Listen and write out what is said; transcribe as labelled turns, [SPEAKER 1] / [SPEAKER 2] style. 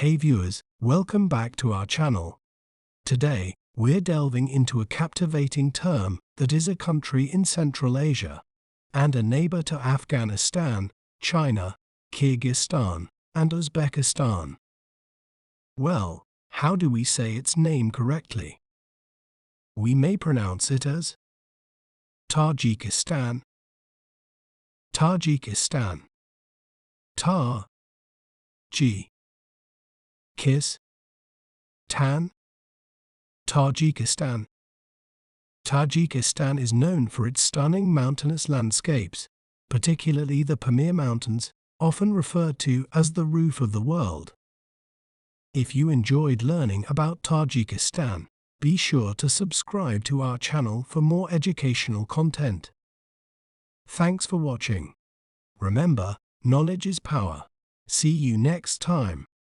[SPEAKER 1] Hey viewers, welcome back to our channel. Today, we're delving into a captivating term that is a country in Central Asia and a neighbor to Afghanistan, China, Kyrgyzstan, and Uzbekistan. Well, how do we say its name correctly? We may pronounce it as Tajikistan, Tajikistan, Ta, G, Kis, Tan, Tajikistan. Tajikistan is known for its stunning mountainous landscapes, particularly the Pamir Mountains, often referred to as the roof of the world. If you enjoyed learning about Tajikistan, be sure to subscribe to our channel for more educational content. Thanks for watching. Remember, knowledge is power. See you next time.